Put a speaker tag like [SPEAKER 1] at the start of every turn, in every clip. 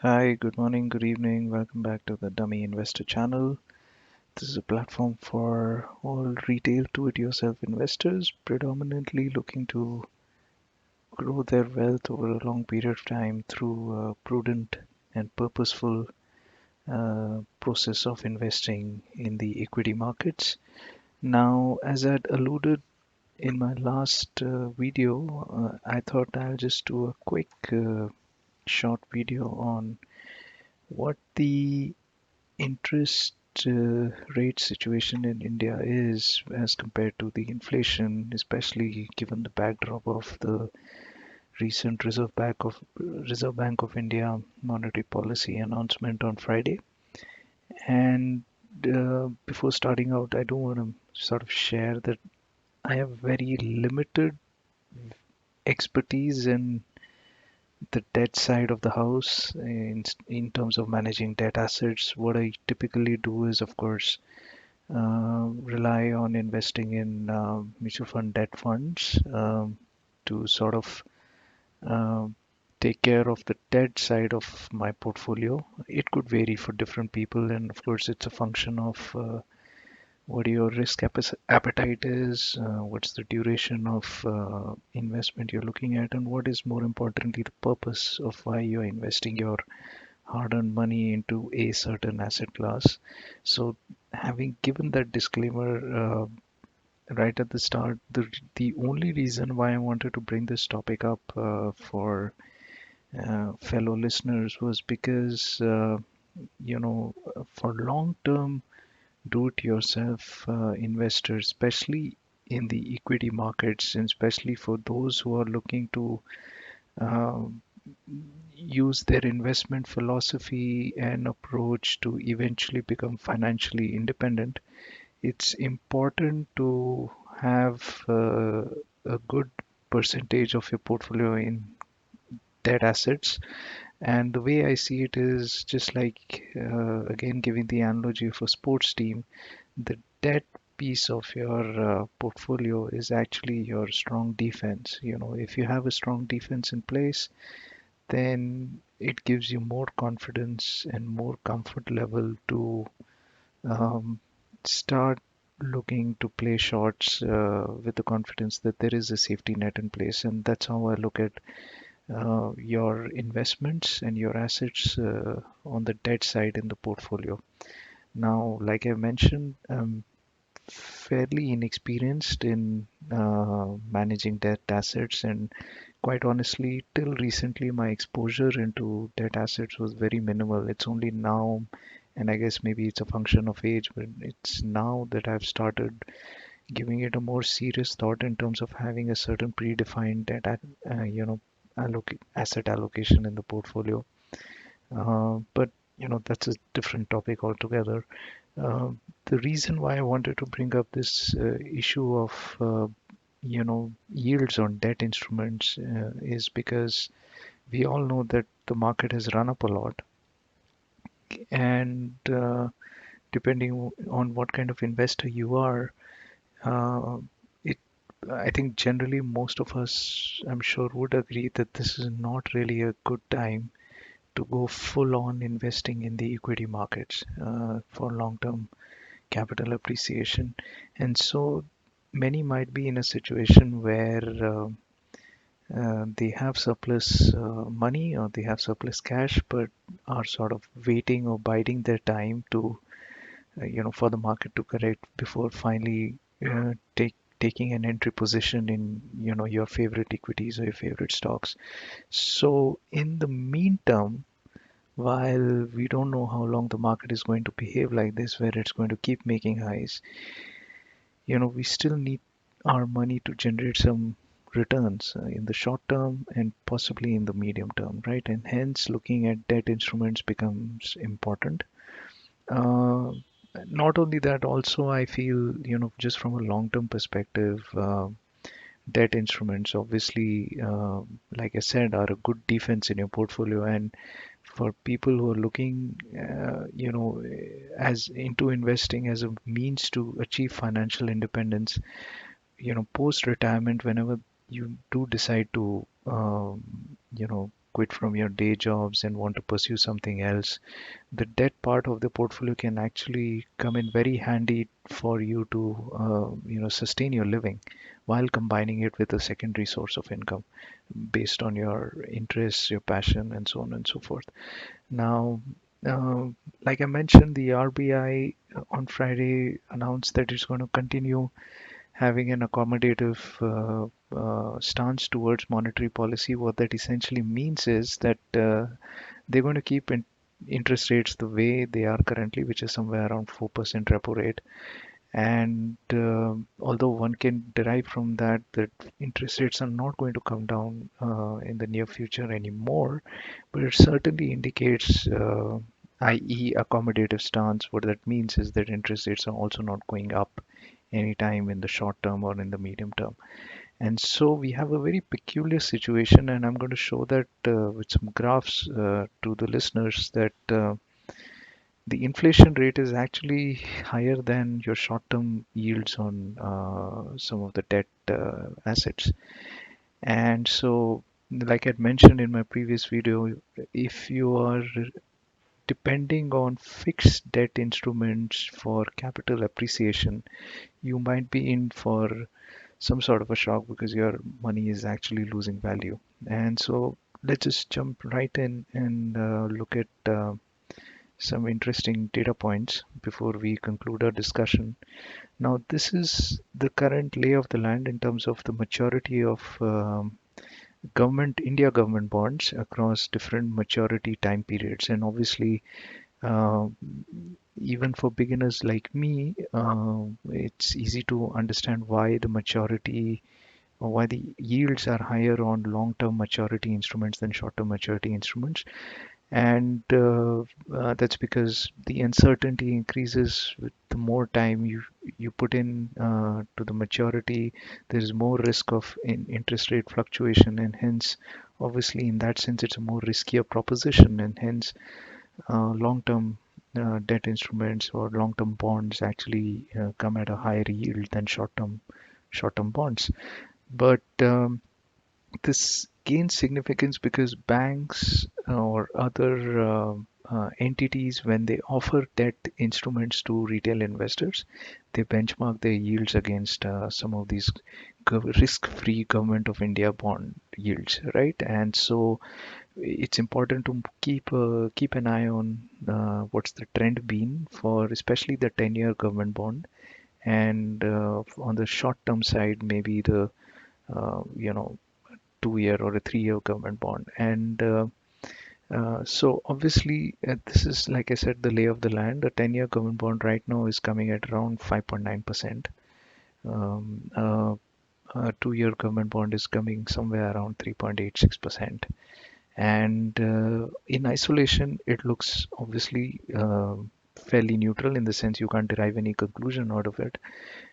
[SPEAKER 1] Hi, good morning, good evening. Welcome back to the Dummy Investor channel. This is a platform for all retail do-it-yourself investors, predominantly looking to grow their wealth over a long period of time through a prudent and purposeful process of investing in the equity markets. Now, as I'd alluded in my last video, I thought I'll just do a quick short video on what the interest rate situation in India is as compared to the inflation, especially given the backdrop of the recent Reserve Bank of India monetary policy announcement on Friday. And before starting out, I do want to sort of share that I have very limited expertise in the debt side of the house in terms of managing debt assets. What I typically do is, of course, rely on investing in mutual fund debt funds to sort of uh, take care of the debt side of my portfolio. It could vary for different people, and of course, it's a function of what your appetite is, what's the duration of investment you're looking at, and what is more importantly the purpose of why you're investing your hard-earned money into a certain asset class. So, having given that disclaimer right at the start, the only reason why I wanted to bring this topic up for fellow listeners was because for long-term do-it-yourself investors, especially in the equity markets, and especially for those who are looking to uh, use their investment philosophy and approach to eventually become financially independent, it's important to have a good percentage of your portfolio in debt assets. And the way I see it is just like, again, giving the analogy of a sports team, the debt piece of your portfolio is actually your strong defense. If you have a strong defense in place, then it gives you more confidence and more comfort level to um, start looking to play shots with the confidence that there is a safety net in place. And that's how I look at your investments and your assets on the debt side in the portfolio. Now, like I mentioned, I'm fairly inexperienced in managing debt assets, and quite honestly, till recently, my exposure into debt assets was very minimal. It's only now, and I guess maybe it's a function of age, but it's now that I've started giving it a more serious thought in terms of having a certain predefined asset allocation in the portfolio. But that's a different topic altogether. Uh, the reason why I wanted to bring up this issue of yields on debt instruments is because we all know that the market has run up a lot, and depending on what kind of investor you are, uh, it I think generally most of us, I'm sure, would agree that this is not really a good time to go full on investing in the equity markets for long term capital appreciation. And so many might be in a situation where they have surplus money or they have surplus cash, but are sort of waiting or biding their time to, for the market to correct before finally taking an entry position in, your favorite equities or your favorite stocks. So in the meantime, while we don't know how long the market is going to behave like this, where it's going to keep making highs, we still need our money to generate some returns in the short term and possibly in the medium term, right? And hence, looking at debt instruments becomes important. Uh, Not only that, also I feel, just from a long-term perspective, debt instruments obviously, like I said, are a good defense in your portfolio. And for people who are looking, as into investing as a means to achieve financial independence, post retirement, whenever you do decide to, quit from your day jobs and want to pursue something else, the debt part of the portfolio can actually come in very handy for you to sustain your living while combining it with a secondary source of income based on your interests, your passion, and so on and so forth. Now, uh, like I mentioned, the RBI on Friday announced that it's going to continue having an accommodative stance towards monetary policy. What that essentially means is that they're going to keep interest rates the way they are currently, which is somewhere around 4% repo rate. And although one can derive from that that interest rates are not going to come down in the near future anymore, but it certainly indicates, i.e., accommodative stance. What that means is that interest rates are also not going up anytime in the short term or in the medium term. And so we have a very peculiar situation, and I'm going to show that with some graphs to the listeners that the inflation rate is actually higher than your short-term yields on some of the debt assets. And so, like I'd mentioned in my previous video, if you are depending on fixed debt instruments for capital appreciation, you might be in for some sort of a shock because your money is actually losing value. And so let's just jump right in and look at some interesting data points before we conclude our discussion. Now, this is the current lay of the land in terms of the maturity of India government bonds across different maturity time periods. And obviously, uh, even for beginners like me, it's easy to understand why the maturity or why the yields are higher on long-term maturity instruments than short-term maturity instruments. And that's because the uncertainty increases with the more time you put in to the maturity. There's more risk of interest rate fluctuation, and hence, obviously, in that sense, it's a more riskier proposition, and hence, long-term debt instruments or long-term bonds actually come at a higher yield than short-term bonds. But this gains significance because banks or other entities, when they offer debt instruments to retail investors, they benchmark their yields against some of these risk-free government of India bond yields, right? And so it's important to keep an eye on what's the trend been for especially the 10-year government bond, and on the short-term side, maybe the uh, you know 2-year or a 3-year government bond. And so obviously, this is, like I said, the lay of the land. The 10-year government bond right now is coming at around 5.9%. A 2-year government bond is coming somewhere around 3.86%. And in isolation, it looks obviously fairly neutral in the sense you can't derive any conclusion out of it.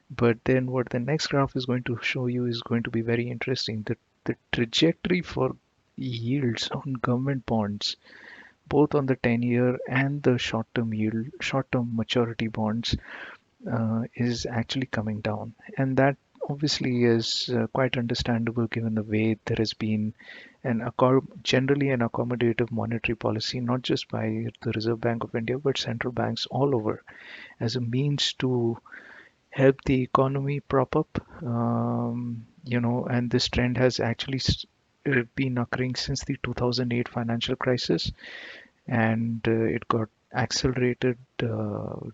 [SPEAKER 1] But then what the next graph is going to show you is going to be very interesting. The trajectory for yields on government bonds, both on the 10-year and the short-term maturity bonds, is actually coming down. And that obviously is quite understandable given the way there has been generally an accommodative monetary policy, not just by the Reserve Bank of India, but central banks all over, as a means to help the economy prop up. And this trend has actually been occurring since the 2008 financial crisis, and it got accelerated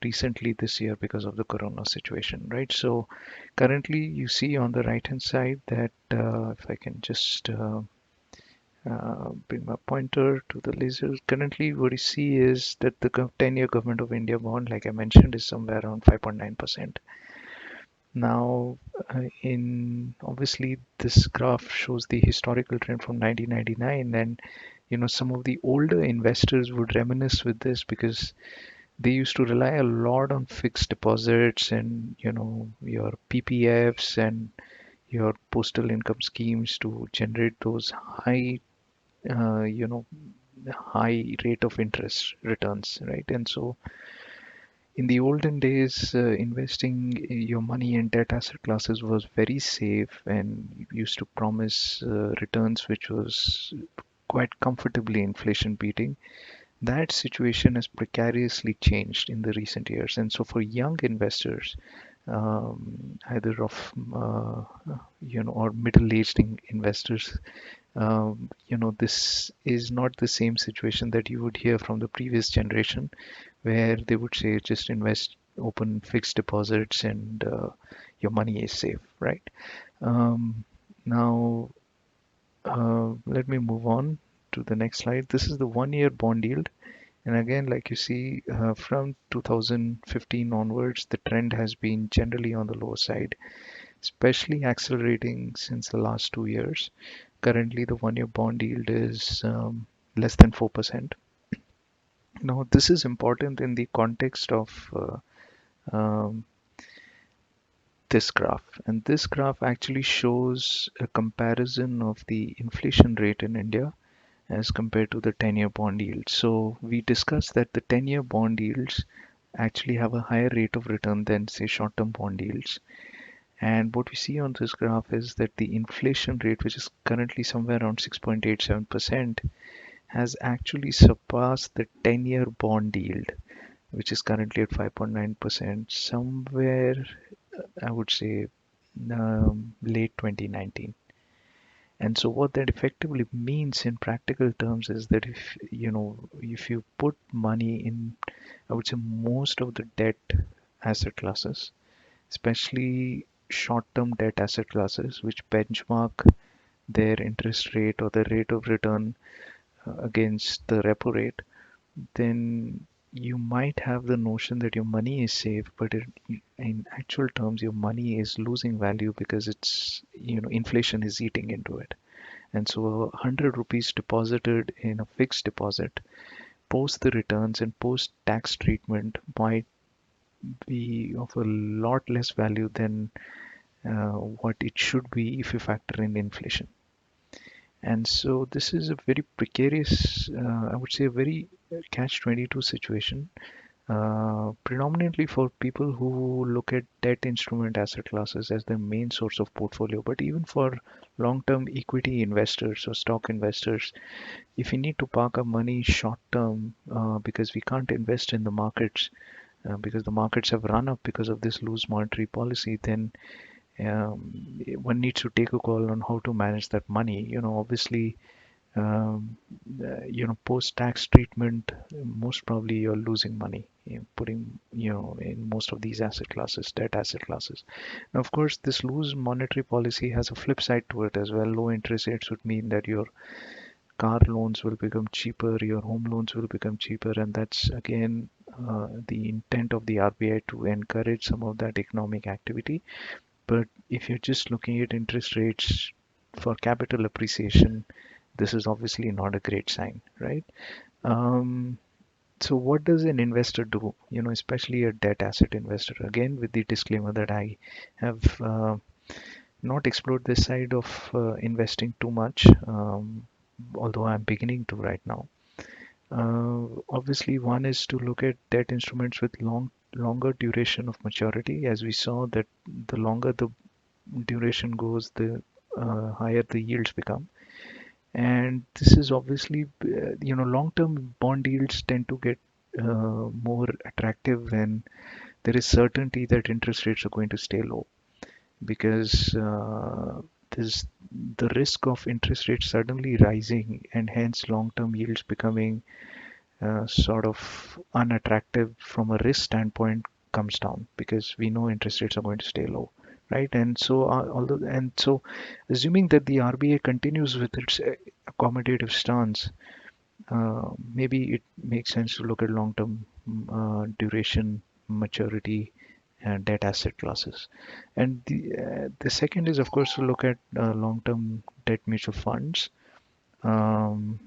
[SPEAKER 1] recently this year because of the corona situation, right? So currently you see on the right hand side that if I can just bring my pointer to the laser. Currently, what you see is that the 10-year government of India bond, like I mentioned, is somewhere around 5.9%. Now, in obviously this graph shows the historical trend from 1999, and some of the older investors would reminisce with this because they used to rely a lot on fixed deposits and your PPFs and your postal income schemes to generate those uh, you know high rate of interest returns, right? And so in the olden days, investing your money in debt asset classes was very safe and used to promise returns which was quite comfortably inflation beating. That situation has precariously changed in the recent years. And so for young investors, either of or middle-aged investors, this is not the same situation that you would hear from the previous generation, where they would say just invest, open fixed deposits, and your money is safe, right? Um, Now, let me move on to the next slide. This is the one-year bond yield. And again, like you see, from 2015 onwards, the trend has been generally on the lower side, especially accelerating since the last 2 years. Currently, the one-year bond yield is less than 4%. Now, this is important in the context of this graph. And this graph actually shows a comparison of the inflation rate in India as compared to the 10-year bond yield. So we discussed that the 10-year bond yields actually have a higher rate of return than, say, short-term bond yields. And what we see on this graph is that the inflation rate, which is currently somewhere around 6.87%, has actually surpassed the 10-year bond yield, which is currently at 5.9%, somewhere, I would say, late 2019. And so what that effectively means in practical terms is that if you put money in, I would say, most of the debt asset classes, especially short-term debt asset classes, which benchmark their interest rate or the rate of return against the repo rate, then you might have the notion that your money is safe, but in actual terms, your money is losing value because inflation is eating into it. And so 100 rupees deposited in a fixed deposit, post the returns and post tax treatment, might be of a lot less value than what it should be if you factor in inflation. And so this is a very precarious, I would say, a very catch-22 situation, predominantly for people who look at debt instrument asset classes as their main source of portfolio. But even for long-term equity investors or stock investors, if we need to park our money short term because we can't invest in the markets because the markets have run up because of this loose monetary policy, then one needs to take a call on how to manage that money. Obviously, um, post-tax treatment, most probably you're losing money putting, in most of these asset classes, debt asset classes. Now, of course, this loose monetary policy has a flip side to it as well. Low interest rates would mean that your car loans will become cheaper, your home loans will become cheaper, and that's again the intent of the RBI to encourage some of that economic activity. But if you're just looking at interest rates for capital appreciation, this is obviously not a great sign, right? Um, so what does an investor do? Especially a debt asset investor. Again, with the disclaimer that I have not explored this side of investing too much, although I'm beginning to right now. Obviously, one is to look at debt instruments with longer duration of maturity. As we saw that the longer the duration goes, the higher the yields become. And this is obviously, long-term bond yields tend to get more attractive when there is certainty that interest rates are going to stay low, because there's the risk of interest rates suddenly rising and hence long-term yields becoming sort of unattractive from a risk standpoint comes down because we know interest rates are going to stay low, right? And so, assuming that the RBA continues with its accommodative stance, maybe it makes sense to look at long-term duration, maturity, and debt asset classes. And the second is, of course, to look at long-term debt mutual funds. Um,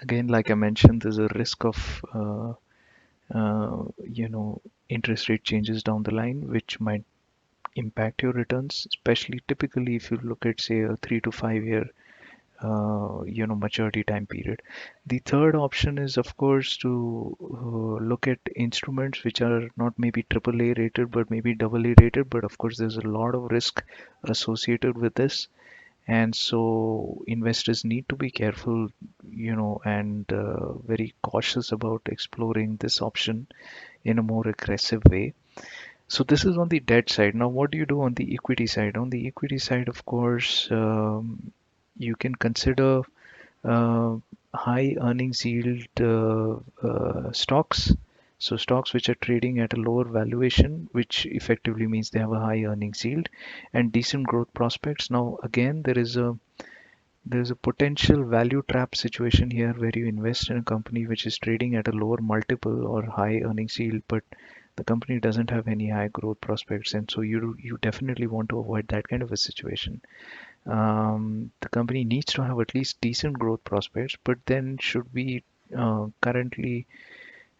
[SPEAKER 1] Again, like I mentioned, there's a risk of uh, you know interest rate changes down the line, which might impact your returns, especially typically if you look at, say, a 3 to 5 year maturity time period. The third option is, of course, to look at instruments which are not maybe AAA rated but maybe AA rated, but of course there's a lot of risk associated with this. And so investors need to be careful, and very cautious about exploring this option in a more aggressive way. So this is on the debt side. Now, what do you do on the equity side? On the equity side, of course, you can consider uh, high earnings yield stocks. So stocks which are trading at a lower valuation, which effectively means they have a high earnings yield and decent growth prospects. Now, again, there's a potential value trap situation here where you invest in a company which is trading at a lower multiple or high earnings yield, but the company doesn't have any high growth prospects, and so you definitely want to avoid that kind of a situation. The company needs to have at least decent growth prospects, but then should be currently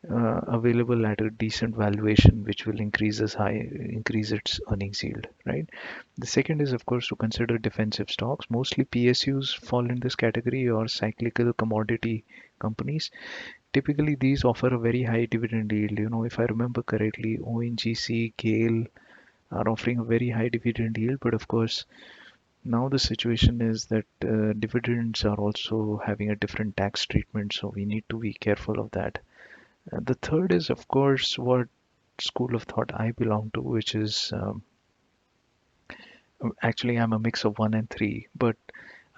[SPEAKER 1] available at a decent valuation, which will increase its earnings yield, right? The second is, of course, to consider defensive stocks. Mostly PSUs fall in this category or cyclical commodity companies. Typically, these offer a very high dividend yield. If I remember correctly, ONGC, GAIL are offering a very high dividend yield, but of course, now the situation is that dividends are also having a different tax treatment, so we need to be careful of that. The third is, of course, what school of thought I belong to, which is actually I'm a mix of one and three, but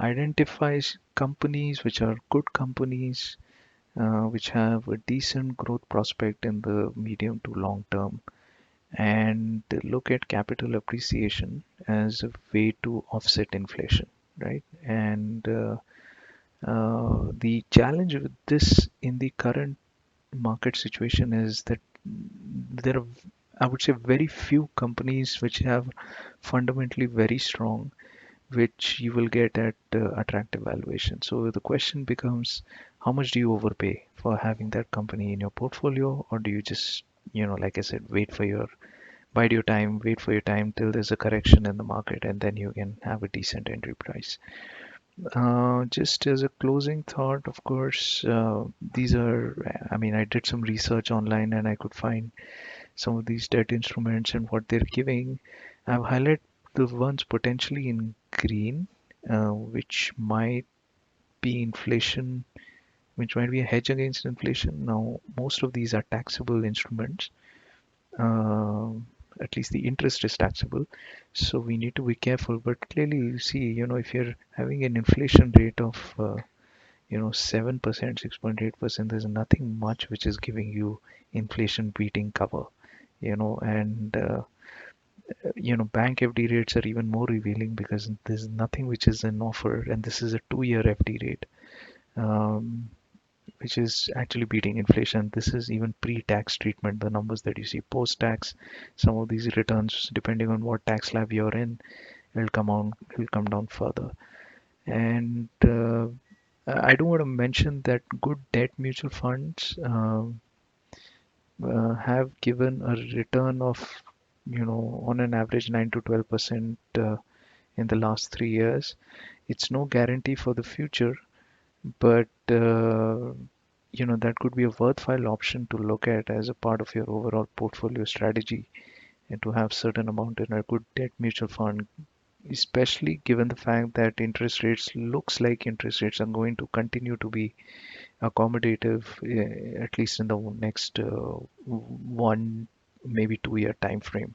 [SPEAKER 1] identifies companies which are good companies, which have a decent growth prospect in the medium to long term, and look at capital appreciation as a way to offset inflation, right? And the challenge with this in the current market situation is that there are, I would say, very few companies which have fundamentally very strong, which you will get at attractive valuation. So the question becomes, how much do you overpay for having that company in your portfolio, or do you just, like I said, bide your time, wait for your time till there's a correction in the market, and then you can have a decent entry price. Just as a closing thought, of course, I mean, I did some research online and I could find some of these debt instruments and what they're giving. I've highlighted the ones potentially in green, which might be inflation, which might be a hedge against inflation. Now, most of these are taxable instruments. At least the interest is taxable, so we need to be careful. But clearly, you see, if you're having an inflation rate of 7%, 6.8%, there's nothing much which is giving you inflation beating cover. And bank FD rates are even more revealing because there's nothing which is an offer, and this is a 2-year FD rate, um, which is actually beating inflation. This is even pre-tax treatment. The numbers that you see post-tax, some of these returns, depending on what tax slab you're in, will come down further. And I do want to mention that good debt mutual funds have given a return of, on an average 9 to 12% in the last 3 years. It's no guarantee for the future, but that could be a worthwhile option to look at as a part of your overall portfolio strategy, and to have certain amount in a good debt mutual fund, especially given the fact that interest rates are going to continue to be accommodative, at least in the next 1, maybe 2-year time frame.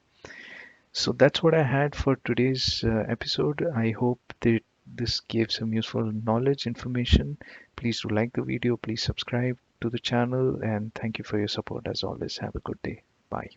[SPEAKER 1] So that's what I had for today's episode. I hope that this gave some useful knowledge, information. Please do like the video, please subscribe to the channel, and thank you for your support as always. Have a good day. Bye.